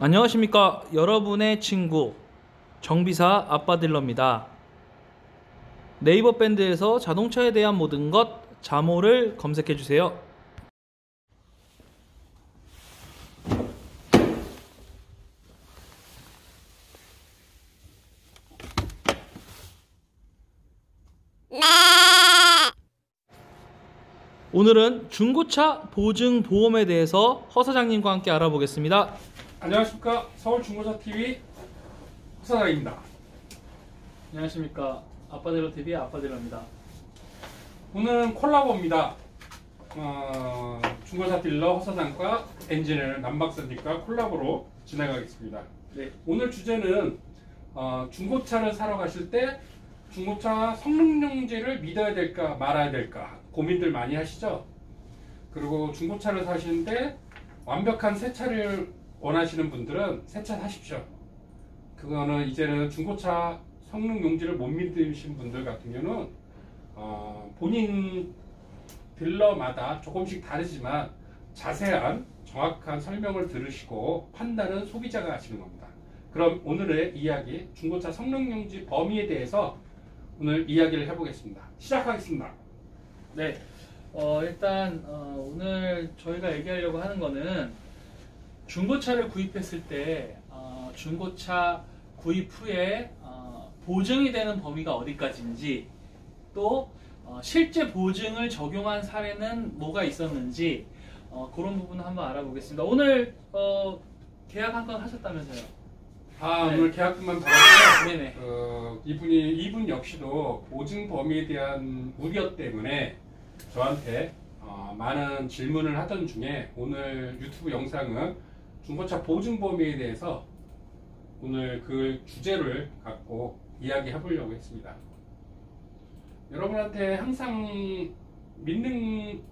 안녕하십니까, 여러분의 친구 정비사 아빠딜러입니다. 네이버 밴드에서 자동차에 대한 모든 것 자모를 검색해 주세요. 오늘은 중고차 보증보험에 대해서 허 사장님과 함께 알아보겠습니다. 안녕하십니까, 서울중고차TV 허사장입니다. 안녕하십니까, 아빠딜러TV 아빠딜러입니다. 오늘은 콜라보입니다. 중고차 딜러 허사장과 엔지니어 남박사님과 콜라보로 진행하겠습니다. 네. 오늘 주제는 중고차를 사러 가실 때 중고차 성능용지를 믿어야 될까 말아야 될까 고민들 많이 하시죠? 그리고 중고차를 사시는데 완벽한 새 차를 원하시는 분들은 새 차 사십시오. 그거는 이제는 중고차 성능용지를 못 믿으신 분들 같은 경우는 본인 딜러마다 조금씩 다르지만 자세한 정확한 설명을 들으시고 판단은 소비자가 하시는 겁니다. 그럼 오늘의 이야기, 중고차 성능용지 범위에 대해서 오늘 이야기를 해보겠습니다. 시작하겠습니다. 네. 일단 오늘 저희가 얘기하려고 하는 거는 중고차를 구입했을 때 중고차 구입 후에 보증이 되는 범위가 어디까지인지, 또 실제 보증을 적용한 사례는 뭐가 있었는지 그런 부분을 한번 알아보겠습니다. 오늘 계약 한 건 하셨다면서요? 네. 오늘 계약금만 받았고요. 네네. 이분 역시도 보증 범위에 대한 우려 때문에 저한테 많은 질문을 하던 중에 오늘 유튜브 영상은 중고차 보증 범위에 대해서 오늘 그 주제를 갖고 이야기해 보려고 했습니다. 여러분한테 항상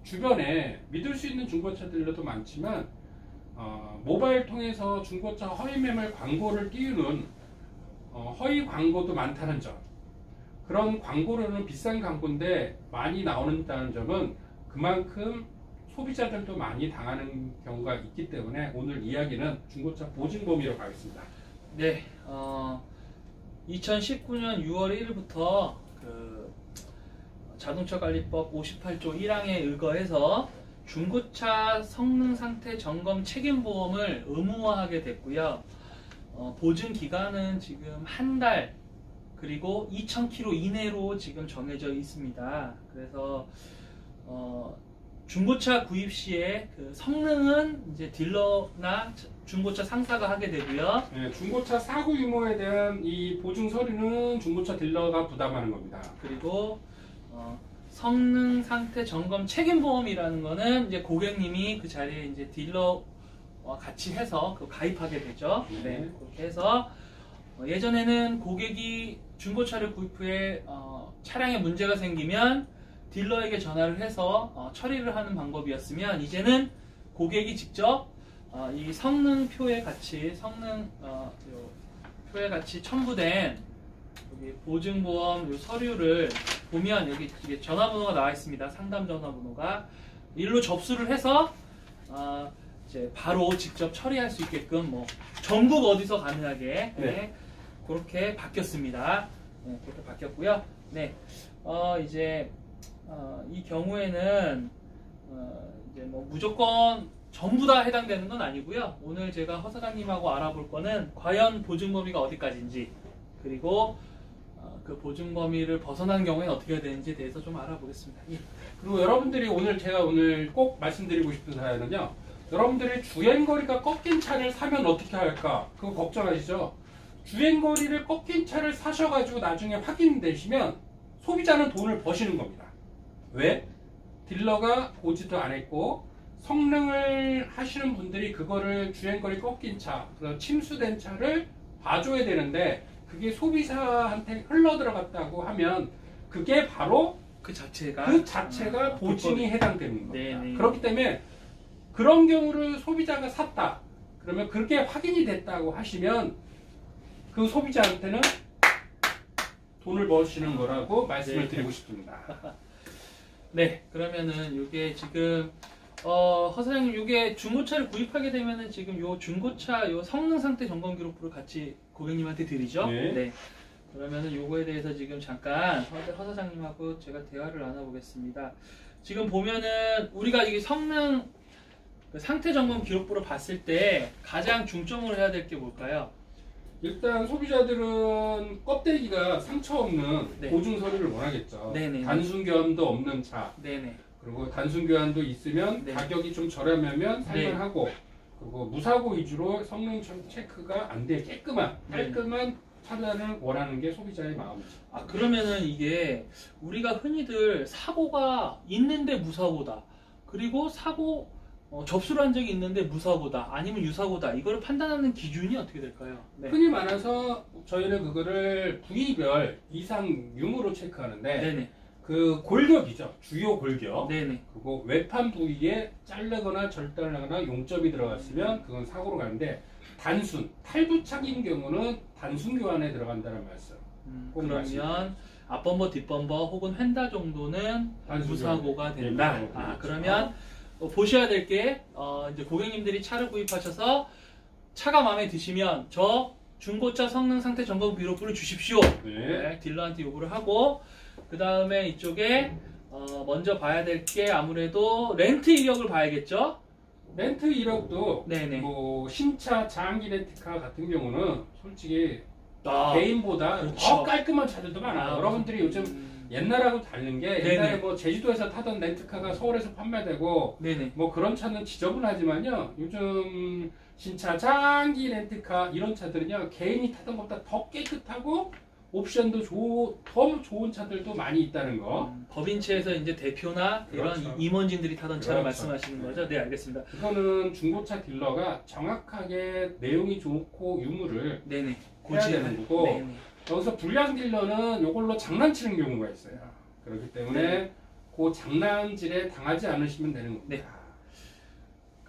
주변에 믿을 수 있는 중고차들도 많지만 모바일 통해서 중고차 허위 매물 광고를 띄우는 허위 광고도 많다는 점, 그런 광고로는 비싼 광고인데 많이 나오는다는 점은 그만큼 소비자들도 많이 당하는 경우가 있기 때문에 오늘 이야기는 중고차 보증 범위로 가겠습니다. 네. 2019년 6월 1일부터 그 자동차관리법 58조 1항에 의거해서 중고차 성능 상태 점검 책임보험을 의무화하게 됐고요. 보증 기간은 지금 한 달, 그리고 2,000km 이내로 지금 정해져 있습니다. 그래서 중고차 구입 시에 그 성능은 이제 딜러나 중고차 상사가 하게 되고요. 네, 중고차 사고 유무에 대한 이 보증 서류는 중고차 딜러가 부담하는 겁니다. 그리고 성능 상태 점검 책임보험이라는 거는 이제 고객님이 그 자리에 이제 딜러와 같이 해서 그 가입하게 되죠. 네, 그렇게 해서 예전에는 고객이 중고차를 구입 후에 차량에 문제가 생기면 딜러에게 전화를 해서 처리를 하는 방법이었으면, 이제는 고객이 직접 이 성능표에 같이 표에 같이 첨부된 여기 보증보험 요 서류를 보면 여기 전화번호가 나와 있습니다. 상담 전화번호가 일로 접수를 해서 이제 바로 직접 처리할 수 있게끔 뭐 전국 어디서 가능하게 네, 그렇게 바뀌었습니다. 네, 그렇게 바뀌었고요. 네, 이제 이 경우에는 이제 뭐 무조건 전부 다 해당되는 건 아니고요. 오늘 제가 허 사장님하고 알아볼 거는 과연 보증 범위가 어디까지인지, 그리고 그 보증 범위를 벗어난 경우에는 어떻게 해야 되는지에 대해서 좀 알아보겠습니다. 예. 그리고 여러분들이 제가 오늘 꼭 말씀드리고 싶은 사연은요, 여러분들이 주행거리가 꺾인 차를 사면 어떻게 할까 그거 걱정하시죠? 주행거리를 꺾인 차를 사셔가지고 나중에 확인되시면 소비자는 돈을 버시는 겁니다. 왜? 딜러가 보지도 안 했고 성능을 하시는 분들이 그거를 주행거리 꺾인 차, 그래서 침수된 차를 봐줘야 되는데 그게 소비자한테 흘러 들어갔다고 하면 그게 바로 그 자체가 보증이 해당되는 겁니다. 네네. 그렇기 때문에 그런 경우를 소비자가 샀다, 그러면 그렇게 확인이 됐다고 하시면 그 소비자한테는 돈을 버시는 거라고 말씀을 드리고 싶습니다. 네, 그러면은 이게 지금 허 사장님, 이게 중고차를 구입하게 되면은 지금 요 중고차 요 성능 상태 점검 기록부를 같이 고객님한테 드리죠. 네. 그러면은 요거에 대해서 지금 잠깐 허 사장님하고 제가 대화를 나눠보겠습니다. 지금 보면은 우리가 이게 성능 그 상태 점검 기록부를 봤을 때 가장 중점으로 해야 될 게 뭘까요? 일단 소비자들은 껍데기가 상처 없는 네. 보증 서류를 원하겠죠. 네네. 단순 교환도 없는 차. 네네. 그리고 단순 교환도 있으면 네. 가격이 좀 저렴하면 네. 살만하고 그리고 무사고 위주로 성능 체크가 안 돼 깔끔한 차량을 원하는 게 소비자의 마음이죠. 그러면은 이게 우리가 흔히들 사고가 있는데 무사고다. 그리고 사고 접수를 한 적이 있는데 무사고다. 아니면 유사고다. 이거를 판단하는 기준이 어떻게 될까요? 네. 흔히 말해서 저희는 그거를 부위별 이상 유무로 체크하는데 네네. 그 골격이죠. 주요 골격. 네네. 그리고 외판 부위에 자르거나 절단하거나 용접이 들어갔으면 그건 사고로 가는데 단순 탈부착인 경우는 단순 교환에 들어간다는 말씀. 그러면 앞범버, 뒷범버 혹은 휀다 정도는 단순 무사고가 교환. 된다. 네, 그렇죠. 그러면 보셔야 될 게 이제 고객님들이 차를 구입하셔서 차가 마음에 드시면 저 중고차 성능 상태 점검 기록부를 주십시오. 네, 딜러한테 요구를 하고 그 다음에 이쪽에 먼저 봐야 될 게 아무래도 렌트 이력을 봐야겠죠. 렌트 이력도 네네. 뭐 신차 장기 렌트카 같은 경우는 솔직히 아, 개인보다 그렇죠. 더 깔끔한 차들도 많아요. 여러분들이 요즘 옛날하고 다른 게 네네. 옛날에 뭐 제주도에서 타던 렌트카가 서울에서 판매되고 네네. 뭐 그런 차는 지저분하지만요. 요즘 신차 장기 렌트카 이런 차들은요 개인이 타던 것보다 더 깨끗하고 옵션도 더 좋은 차들도 많이 있다는 거. 법인체에서 이제 대표나 그렇죠. 이런 임원진들이 타던 차를 그렇죠. 말씀하시는 거죠? 네, 알겠습니다. 그거는 중고차 딜러가 정확하게 내용이 좋고 유무를 네네. 해야 고지를. 되는 거고 네네. 여기서 불량 딜러는 이걸로 장난치는 경우가 있어요. 그렇기 때문에 그 장난질에 당하지 않으시면 되는 겁니다. 네.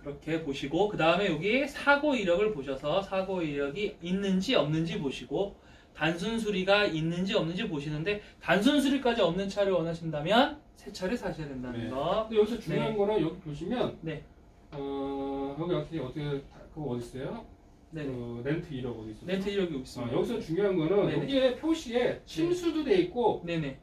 그렇게 보시고 그 다음에 여기 사고 이력을 보셔서 사고 이력이 있는지 없는지 보시고 단순 수리가 있는지 없는지 보시는데 단순 수리까지 없는 차를 원하신다면 새 차를 사셔야 된다는 네. 거. 근데 여기서 중요한 네. 거는 여기 보시면 네. 여기 어떻게 그거 어디 있어요? 네네. 그 렌트 이력 어디 있어요? 렌트 이력이 여기 있습니다. 여기서 중요한 거는 네네. 여기에 표시에 침수도 돼 있고 네네.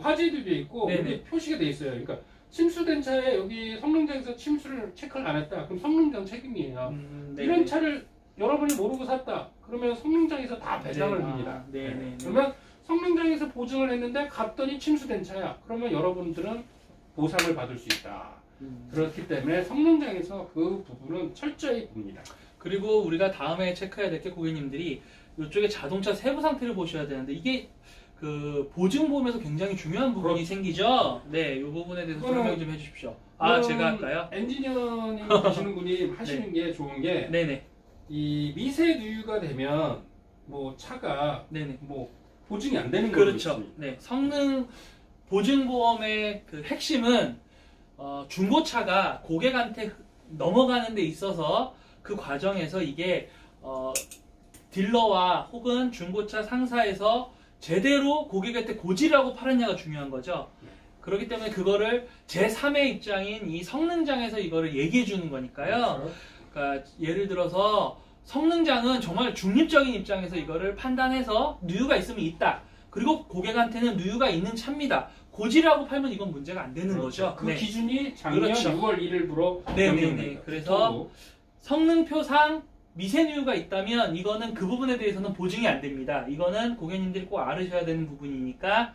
화재도 돼 있고 네네. 여기 표시가 돼 있어요. 그러니까 침수된 차에 여기 성능장에서 침수를 체크를 안 했다. 그럼 성능장 책임이에요. 네네. 이런 차를 여러분이 모르고 샀다. 그러면 성능장에서 다 배상을 합니다. 네네. 그러면 성능장에서 보증을 했는데 갔더니 침수된 차야. 그러면 여러분들은 보상을 받을 수 있다. 그렇기 때문에 성능장에서 그 부분은 철저히 봅니다. 그리고 우리가 다음에 체크해야 될 게 고객님들이 이쪽에 자동차 세부 상태를 보셔야 되는데 이게 그 보증보험에서 굉장히 중요한 부분이 그렇죠. 생기죠. 네, 이 부분에 대해서 설명 좀 해주십시오. 제가 할까요? 엔지니어님 되시는 분이 하시는 게 좋은 게 네네. 이 미세 누유가 되면 뭐 차가 네네. 뭐 보증이 안 되는 거죠. 그렇죠. 네, 성능 보증보험의 그 핵심은 중고차가 고객한테 넘어가는 데 있어서 그 과정에서 이게 딜러와 혹은 중고차 상사에서 제대로 고객한테 고지라고 팔았냐가 중요한 거죠. 그렇기 때문에 그거를 제3의 입장인 이 성능장에서 이거를 얘기해 주는 거니까요. 그렇죠. 그러니까 예를 들어서 성능장은 정말 중립적인 입장에서 이거를 판단해서 누유가 있으면 있다. 그리고 고객한테는 누유가 있는 차입니다. 고지라고 팔면 이건 문제가 안 되는 거죠. 그 네. 기준이 작년 그렇죠. 6월 1일부로 네네네. 그래서 성능표상 미세누유가 있다면 이거는 그 부분에 대해서는 보증이 안 됩니다. 이거는 고객님들이 꼭 알으셔야 되는 부분이니까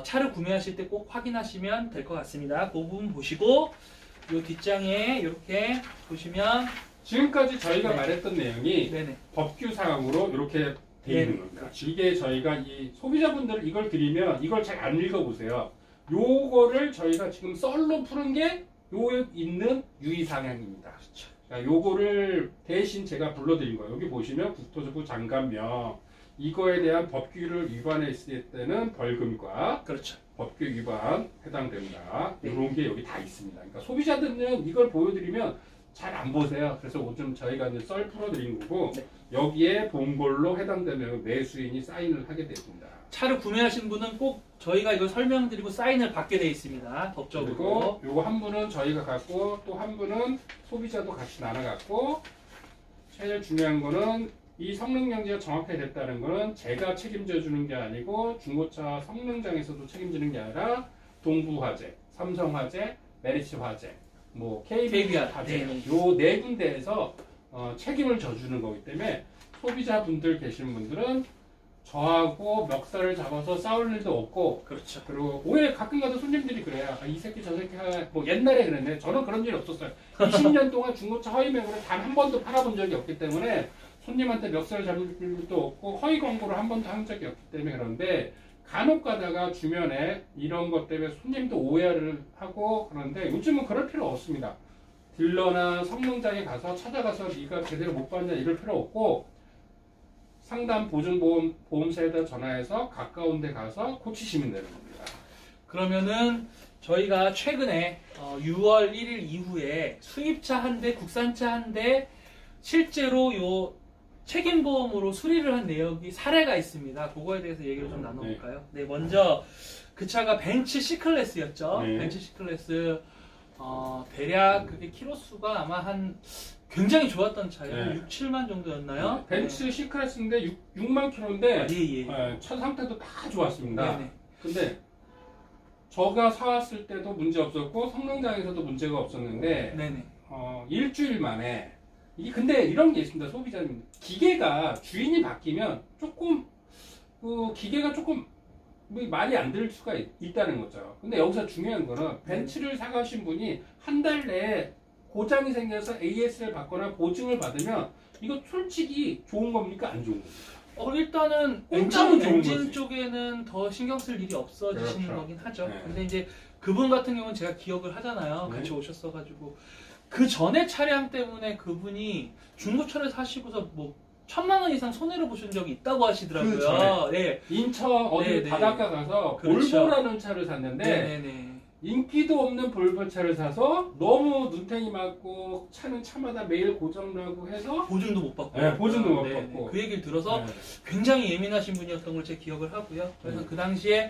차를 구매하실 때 꼭 확인하시면 될 것 같습니다. 그 부분 보시고 이 뒷장에 이렇게 보시면 지금까지 저희가 네. 말했던 내용이 네네. 법규사항으로 이렇게 되어 있는 겁니다. 이게 저희가 이 소비자분들 이걸 드리면 이걸 잘 안 읽어보세요. 요거를 저희가 지금 썰로 푸는 게 요 있는 유의사항입니다. 그러니까 요거를 대신 제가 불러드린 거예요. 여기 보시면 국토부부 장관명 이거에 대한 법규를 위반했을 때는 벌금과 그렇죠. 법규 위반 해당된다. 네. 이런 게 여기 다 있습니다. 그러니까 소비자들은 이걸 보여드리면 잘 안 보세요. 그래서 요즘 저희가 이제 썰 풀어드린 거고 네. 여기에 본 걸로 해당되는 매수인이 사인을 하게 됩니다. 차를 구매하신 분은 꼭 저희가 이걸 설명드리고 사인을 받게 돼 있습니다. 법적으로. 그리고 요거 한 분은 저희가 갖고 또 한 분은 소비자도 같이 나눠 갖고 제일 중요한 거는 이 성능 경제가 정확하게 됐다는 거는 제가 책임져 주는 게 아니고 중고차 성능장에서도 책임지는 게 아니라 동부화재, 삼성화재, 메리츠화재, 뭐 KB화재 요 네 군데에서 책임을 져주는 거기 때문에 소비자분들 계신 분들은 저하고 멱살을 잡아서 싸울 일도 없고 그렇죠. 그리고 오해 가끔가다 손님들이 그래요. 아, 이 새끼 저 새끼 뭐 옛날에 그랬네. 저는 그런 일이 없었어요. 20년 동안 중고차 허위 매물을 단 한 번도 팔아본 적이 없기 때문에 손님한테 멱살을 잡을 일도 없고 허위 광고를 한 번도 한 적이 없기 때문에 그런데 간혹 가다가 주변에 이런 것 때문에 손님도 오해를 하고 그러는데 요즘은 그럴 필요 없습니다. 딜러나 성능장에 가서 찾아가서 네가 제대로 못 봤냐 이럴 필요 없고 상담 보증보험사에다 전화해서 가까운 데 가서 고치시면 되는 겁니다. 그러면은 저희가 최근에 6월 1일 이후에 수입차 한 대, 국산차 한 대 실제로 요 책임보험으로 수리를 한 내역이 사례가 있습니다. 그거에 대해서 얘기를 좀 나눠볼까요? 네, 먼저 그 차가 벤츠 C클래스였죠. 네. 벤츠 C클래스 대략 그게 키로수가 아마 한 굉장히 좋았던 차예요. 네. 6, 7만 정도였나요? 벤츠 C클래스인데 6만 킬로인데 예. 차 상태도 다 좋았습니다. 네네. 근데 저가 사왔을 때도 문제 없었고 성능장에서도 문제가 없었는데 네네. 일주일 만에 이게 근데 이런 게 있습니다. 소비자님 기계가 주인이 바뀌면 조금 기계가 조금 말이 안 들 수가 있다는 거죠. 근데 여기서 중요한 거는 벤츠를 사가신 분이 한 달 내에 고장이 생겨서 AS를 받거나 보증을 받으면 이거 솔직히 좋은 겁니까? 안 좋은 겁니까? 일단은 공짜로 좋은 엔진 거지. 쪽에는 더 신경 쓸 일이 없어지시는 그렇죠. 거긴 하죠. 네. 근데 이제 그분 같은 경우는 제가 기억을 하잖아요. 네. 같이 오셨어가지고 그 전에 차량 때문에 그분이 중고차를 사시고서 뭐 1,000만 원 이상 손해를 보신 적이 있다고 하시더라고요. 그 전에. 네. 인천 어디 네네. 바닷가 가서 그렇죠. 볼보라는 차를 샀는데 네네네. 인기도 없는 볼보 차를 사서 너무 눈탱이 맞고 차는 차마다 매일 고장나고 해서 보증도 못 받고. 네, 보증도 못 네네. 받고. 그 얘기를 들어서 네. 굉장히 예민하신 분이었던 걸 제가 기억을 하고요. 그래서 네. 그 당시에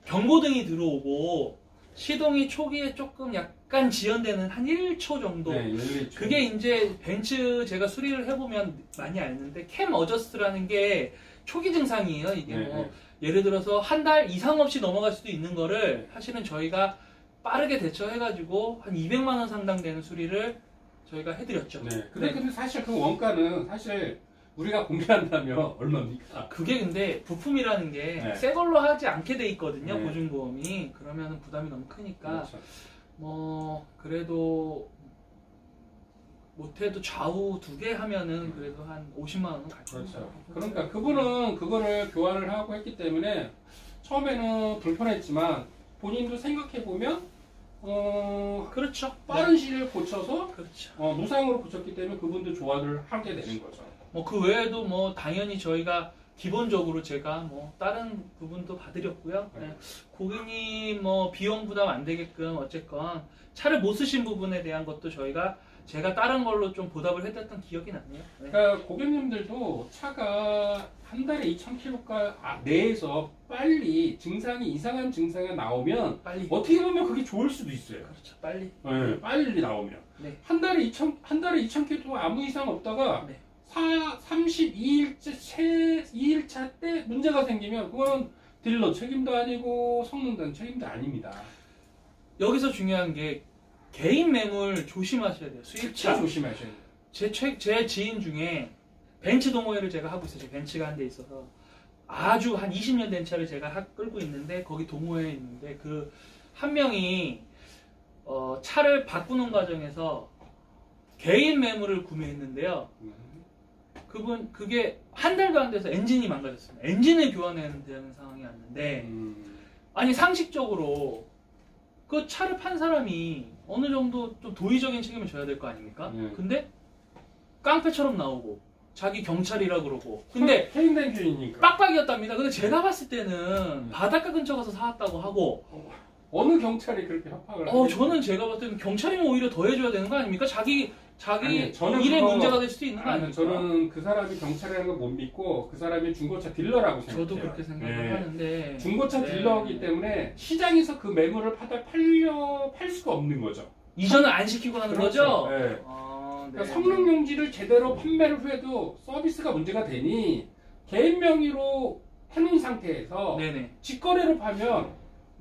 경고등이 들어오고 시동이 초기에 조금 약간 지연되는 한 1초 정도. 네, 1, 2초. 그게 이제 벤츠 제가 수리를 해보면 많이 알는데 캠 어저스트라는 게 초기 증상이에요. 이게 네, 뭐 네. 예를 들어서 한 달 이상 없이 넘어갈 수도 있는 거를 사실은 저희가 빠르게 대처해가지고 한 200만 원 상당 되는 수리를 저희가 해드렸죠. 네. 근데 사실 그 원가는 사실 우리가 공개한다면 얼마입니까? 그게 근데 부품이라는 게 네. 새 걸로 하지 않게 돼 있거든요. 네. 보증보험이. 그러면 부담이 너무 크니까 그렇죠. 뭐 그래도 못해도 좌우 두 개 하면은 그래도 한 50만 원은 갈 거예요. 그렇죠. 그러니까 그분은 그거를 교환을 하고 했기 때문에 처음에는 불편했지만 본인도 생각해 보면 그렇죠. 빠른 시일에 고쳐서 그렇죠. 무상으로 고쳤기 때문에 그분도 조화를 하게 되는 거죠. 뭐 그 외에도 뭐 당연히 저희가 기본적으로 제가 뭐 다른 부분도 봐드렸고요. 네. 네. 고객님 뭐 비용 부담 안 되게끔 어쨌건 차를 못 쓰신 부분에 대한 것도 제가 다른 걸로 좀 보답을 해드렸던 기억이 나네요. 네. 그러니까 고객님들도 차가 한 달에 2,000km 내에서 빨리 이상한 증상이 나오면 빨리 어떻게 보면 그게 좋을 수도 있어요. 그렇죠. 빨리 네, 빨리 나오면 네. 한 달에 2,000km 아무 이상 없다가 네. 32일차 때 문제가 생기면 그건 딜러 책임도 아니고 성능단 책임도 아닙니다. 여기서 중요한 게 개인 매물 조심하셔야 돼요. 진짜 수입차. 조심하셔야 돼요. 제 지인 중에 벤츠 동호회를 제가 하고 있어요. 벤츠가 한 대 있어서 아주 한 20년 된 차를 제가 끌고 있는데 거기 동호회에 있는데 그 한 명이 차를 바꾸는 과정에서 개인 매물을 구매했는데요. 그게 한 달도 안 돼서 엔진이 망가졌습니다. 엔진을 교환해야 되는 상황이 왔는데 아니 상식적으로 그 차를 판 사람이 어느 정도 좀 도의적인 책임을 져야 될 거 아닙니까? 근데 깡패처럼 나오고 자기 경찰이라 그러고 근데 해임된 주인이니까 빡빡이었답니다. 근데 제가 봤을 때는 바닷가 근처 가서 사왔다고 하고 어느 경찰이 그렇게 협박을 하겠어요? 저는 제가 봤을 때는 경찰이면 오히려 더 해줘야 되는 거 아닙니까? 자기 아니, 저는 일에 그거- 문제가 될 수도 있는 거 아니, 아닙니까? 저는 그 사람이 경찰이라는 걸 못 믿고 그 사람이 중고차 딜러라고 생각해요. 저도 그렇게 생각을 네. 하는데 중고차 네. 딜러이기 때문에 시장에서 그 매물을 팔 수가 없는 거죠. 이전을 안 시키고 하는 그렇죠. 거죠? 네. 네. 그러니까 성능용지를 제대로 판매를 해도 서비스가 문제가 되니 개인 명의로 해놓은 상태에서 네네. 직거래로 파면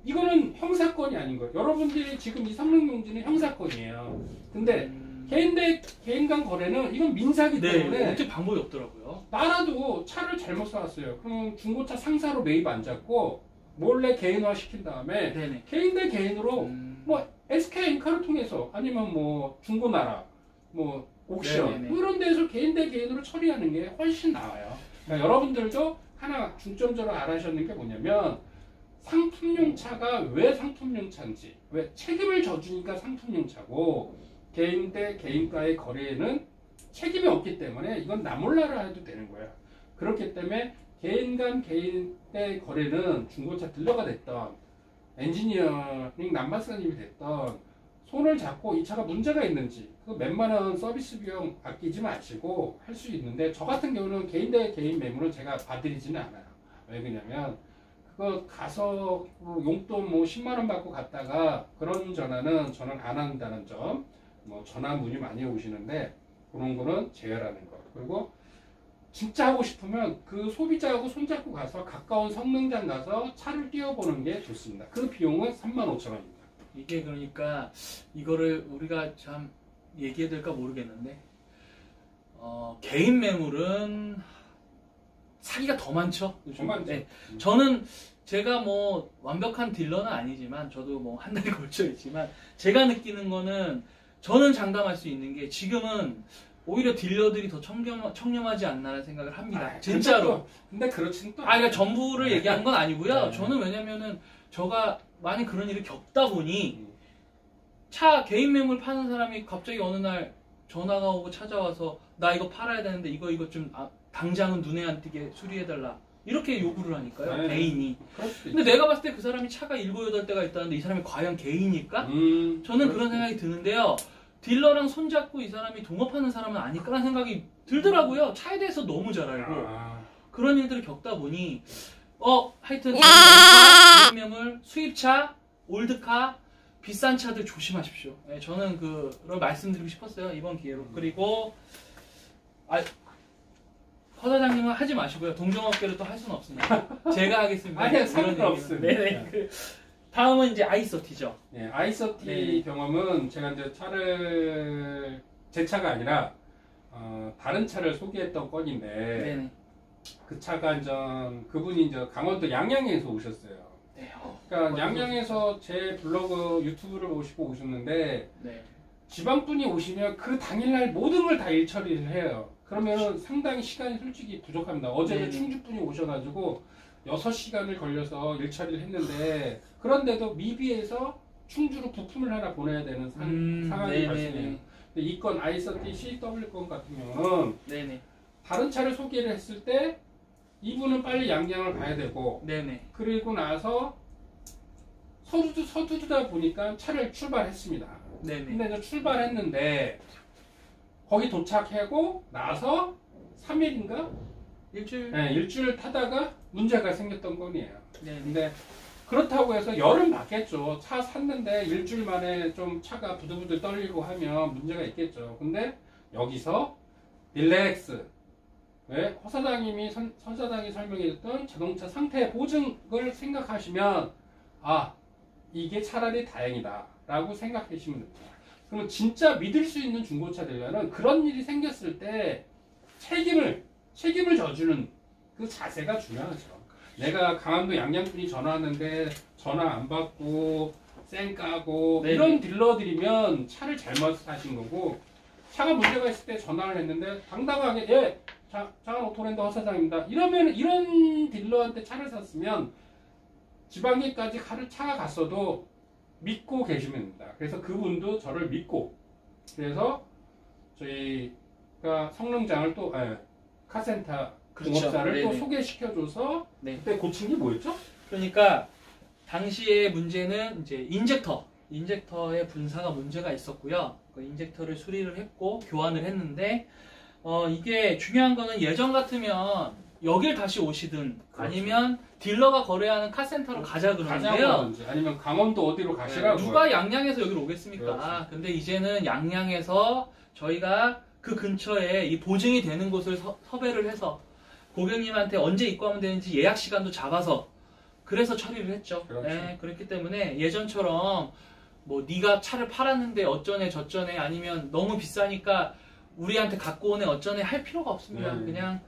이거는 형사건이 아닌 거예요. 여러분들이 지금 이 성능용지는 형사건이에요. 근데 개인 대 개인 간 거래는 이건 민사기 때문에 네, 어떻게 방법이 없더라고요. 나라도 차를 잘못 사왔어요. 그럼 중고차 상사로 매입 안 잡고 몰래 개인화 시킨 다음에 네네. 개인 대 개인으로 뭐 SK엔카를 통해서 아니면 뭐 중고나라, 뭐 옥션 네네네. 뭐 이런 데서 개인 대 개인으로 처리하는 게 훨씬 나아요. 그러니까 여러분들도 하나 중점적으로 알아셔는 게 뭐냐면 상품용 차가 왜 상품용 차인지, 왜 책임을 져주니까 상품용 차고 개인 대 개인과의 거래에는 책임이 없기 때문에 이건 나 몰라라 해도 되는 거야. 그렇기 때문에 개인 간 개인 대 거래는 중고차 딜러가 됐던 엔지니어링 남바스님이 됐던 손을 잡고 이 차가 문제가 있는지 그 몇만 원 서비스 비용 아끼지 마시고 할 수 있는데 저 같은 경우는 개인 대 개인 매물은 제가 봐드리지는 않아요. 왜 그러냐면 그거 가서 용돈 뭐 10만 원 받고 갔다가 그런 전화는 저는 안 한다는 점. 뭐 전화 문의 많이 오시는데 그런 거는 제외하는 거. 그리고 진짜 하고 싶으면 그 소비자하고 손잡고 가서 가까운 성능장 가서 차를 띄워보는 게 좋습니다. 그 비용은 35,000원입니다. 이게 그러니까 이거를 우리가 참 얘기해야 될까 모르겠는데 개인 매물은 사기가 더 많죠. 요즘. 더 많죠. 네. 저는 제가 뭐 완벽한 딜러는 아니지만 저도 뭐 한 달에 걸쳐 있지만 제가 느끼는 거는 저는 장담할 수 있는 게 지금은 오히려 딜러들이 더 청렴하지 않나라는 생각을 합니다. 진짜로. 근데 그렇지는 또 그러니까 전부를 얘기하는 건 아니고요. 네. 저는 왜냐면은 저가 많이 그런 일을 겪다 보니 음. 차 개인 매물 파는 사람이 갑자기 어느 날 전화가 오고 찾아와서 나 이거 팔아야 되는데 이거 좀 당장은 눈에 안 띄게 수리해달라. 이렇게 요구를 하니까요. 네. 개인이. 그럴 수도 근데 있죠. 내가 봤을 때 그 사람이 차가 7, 8대가 있다는데 이 사람이 과연 개인일까? 저는 그런 생각이 드는데요. 딜러랑 손잡고 이 사람이 동업하는 사람은 아닐까라는 생각이 들더라고요. 차에 대해서 너무 잘 알고 그런 일들을 겪다 보니 하여튼 개인 매물, 수입차, 올드카, 비싼 차들 조심하십시오. 네, 저는 그걸 말씀드리고 싶었어요. 이번 기회로. 그리고 허 사장님은 하지 마시고요. 동종업계를 또 할 수는 없으니까 제가 하겠습니다. 아니요, 이런 상관없습니다. 얘기는. 네네. 다음은 이제 아이서티죠. 네, 아이서티 네. 경험은 제가 이제 제 차가 아니라 다른 차를 소개했던 건인데 네네. 그 차가 이제 그분이 이제 강원도 양양에서 오셨어요. 네. 그러니까 양양에서 제 블로그 유튜브를 보시고 오셨는데 네. 지방 분이 오시면 그 당일날 모든 걸 다 일처리를 해요. 그러면 상당히 시간이 솔직히 부족합니다. 어제는 네네. 충주 분이 오셔가지고 6시간을 걸려서 일처리를 했는데 그런데도 미비해서 충주로 부품을 하나 보내야 되는 상황이 네네네. 발생해요. 근데 이 건 아이서티 CW 건 같은 경우는 네네. 다른 차를 소개를 했을 때 이분은 빨리 양양을 가야 되고 네네. 그리고 나서 서두르다 보니까 차를 출발했습니다. 네네. 근데 이제 출발했는데 거기 도착하고 나서 3일인가? 일주일. 네, 일주일 타다가 문제가 생겼던 건이에요. 네네. 근데 그렇다고 해서 열은 받겠죠. 차 샀는데 일주일 만에 좀 차가 부들부들 떨리고 하면 문제가 있겠죠. 근데 여기서 릴렉스. 왜? 허 사장님이 설명해줬던 자동차 상태 보증을 생각하시면 이게 차라리 다행이다 라고 생각하시면 됩니다. 그러면 진짜 믿을 수 있는 중고차 딜러는 그런 일이 생겼을 때 책임을 져주는 그 자세가 중요하죠. 내가 강원도 양양분이 전화 왔는데 전화 안 받고 쌩 까고 네네. 이런 딜러들이면 차를 잘못 사신 거고 차가 문제가 있을 때 전화를 했는데 당당하게 장안 오토랜드 허 사장입니다. 이러면 이런 딜러한테 차를 샀으면 지방에까지 차가 갔어도 믿고 계시면 됩니다. 그래서 그분도 저를 믿고 그래서 저희가 성능장을 또 카센터 그렇죠. 공업사를 또 네네. 소개시켜줘서 네. 그때 고친 게 뭐였죠? 그러니까 당시의 문제는 이제 인젝터의 분사가 문제가 있었고요. 그 인젝터를 수리를 했고 교환을 했는데 이게 중요한 거는 예전 같으면 여길 다시 오시든 그렇죠. 아니면 딜러가 거래하는 카센터로 가자 그러는데요. 가자고 아니면 강원도 어디로 가시라고. 누가 양양에서 여기로 오겠습니까? 그렇죠. 근데 이제는 양양에서 저희가 그 근처에 이 보증이 되는 곳을 섭외를 해서 고객님한테 언제 입고하면 되는지 예약 시간도 잡아서 그래서 처리를 했죠. 그렇죠. 네, 그렇기 때문에 예전처럼 뭐 네가 차를 팔았는데 어쩌네 저쩌네 아니면 너무 비싸니까 우리한테 갖고 오네 어쩌네 할 필요가 없습니다. 그냥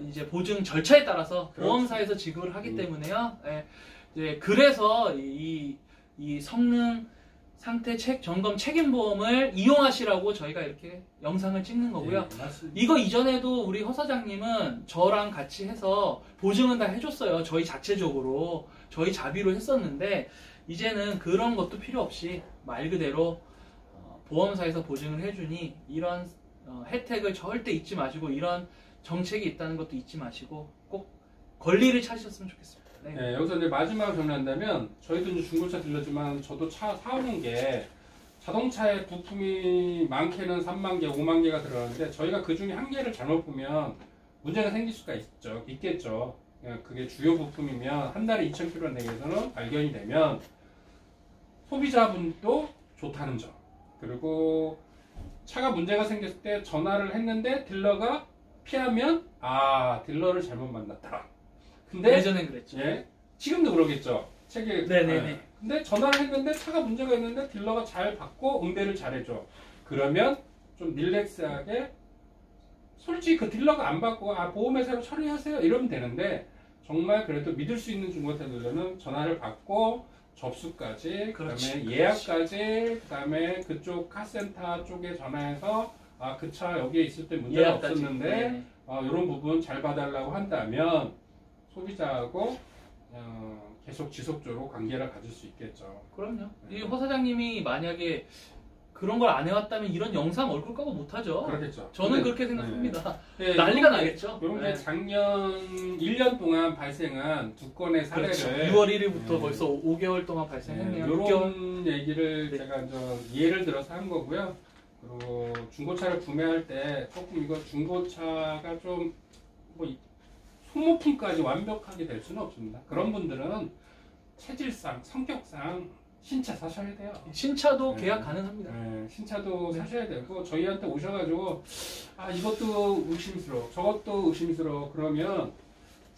이제 보증 절차에 따라서 그렇죠. 보험사에서 지급을 하기 때문에요. 이제 그래서 이 성능 상태 점검 책임보험을 이용하시라고 저희가 이렇게 영상을 찍는 거고요. 맞습니다. 이거 이전에도 우리 허 사장님은 저랑 같이 해서 보증은 다 해줬어요. 저희 자체적으로 저희 자비로 했었는데 이제는 그런 것도 필요 없이 말 그대로 보험사에서 보증을 해주니 이런 혜택을 절대 잊지 마시고 이런 정책이 있다는 것도 잊지 마시고 꼭 권리를 찾으셨으면 좋겠습니다. 네. 네, 여기서 이제 마지막으로 정리한다면 저희도 이제 중고차 딜러지만 저도 차 사오는 게 자동차에 부품이 많게는 3만 개, 5만 개가 들어가는데 저희가 그 중에 한 개를 잘못 보면 문제가 생길 수가 있겠죠. 그게 주요 부품이면 한 달에 2,000km 내에서는 발견이 되면 소비자분도 좋다는 점. 그리고 차가 문제가 생겼을 때 전화를 했는데 딜러가 피하면 딜러를 잘못 만났다. 근데 예전엔 그랬죠. 예, 지금도 그러겠죠. 네네네. 근데 전화를 했는데 차가 문제가 있는데 딜러가 잘 받고 응대를 잘해줘. 그러면 좀 릴렉스하게 솔직히 그 딜러가 안 받고 보험회사로 처리하세요 이러면 되는데 정말 그래도 믿을 수 있는 중고차 딜러는 전화를 받고 접수까지 그다음에 예약까지 그다음에 그쪽 카센터 쪽에 전화해서 그 차 여기에 있을 때 문제가 예약까지. 없었는데 네. 이런 부분 잘 봐달라고 한다면 소비자하고 계속 지속적으로 관계를 가질 수 있겠죠. 그럼요. 이 허 사장님이 만약에 그런 걸 안 해왔다면 이런 영상 얼굴 까고 못하죠. 그렇겠죠. 저는 그렇게 생각합니다. 네, 난리가 나겠죠. 이런 게 네. 작년 1년 동안 발생한 두 건의 사례를 그렇죠. 6월 1일부터 벌써 5개월 동안 발생했네요. 6개월. 이런 얘기를 네. 제가 예를 들어서 한 거고요. 그리고 중고차를 구매할 때 조금 이거 중고차가 좀 뭐 소모품까지 완벽하게 될 수는 없습니다. 그런 분들은 체질상, 성격상 신차 사셔야 돼요. 신차도 네. 계약 가능합니다. 네, 신차도 네. 사셔야 되고 저희한테 오셔가지고 이것도 의심스러워, 저것도 의심스러워 그러면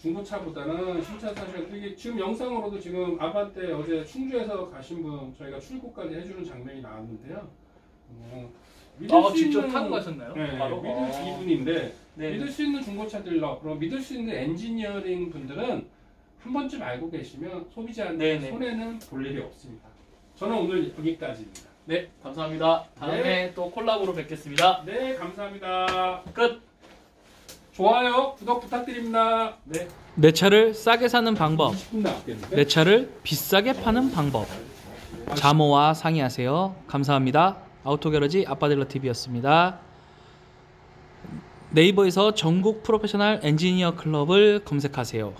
중고차보다는 신차 사셔야 되게 지금 영상으로도 지금 아반떼 어제 충주에서 가신 분 저희가 출고까지 해주는 장면이 나왔는데요. 직접 타고 가셨나요? 네, 바로? 믿을 수 이분인데 네. 믿을 수 있는 중고차 딜러, 그럼 믿을 수 있는 엔지니어링 분들은 한 번쯤 알고 계시면 소비자한테 네네. 손해는 볼 일이 없습니다. 저는 오늘 여기까지입니다. 네, 감사합니다. 다음에 또 콜라보로 뵙겠습니다. 네, 감사합니다. 끝. 좋아요, 구독 부탁드립니다. 네. 내 차를 싸게 사는 방법, 10분 나왔겠는데? 내 차를 비싸게 파는 방법. 자모와 상의하세요. 감사합니다. 아우토게러지 아빠딜러TV였습니다. 네이버에서 전국 프로페셔널 엔지니어 클럽을 검색하세요.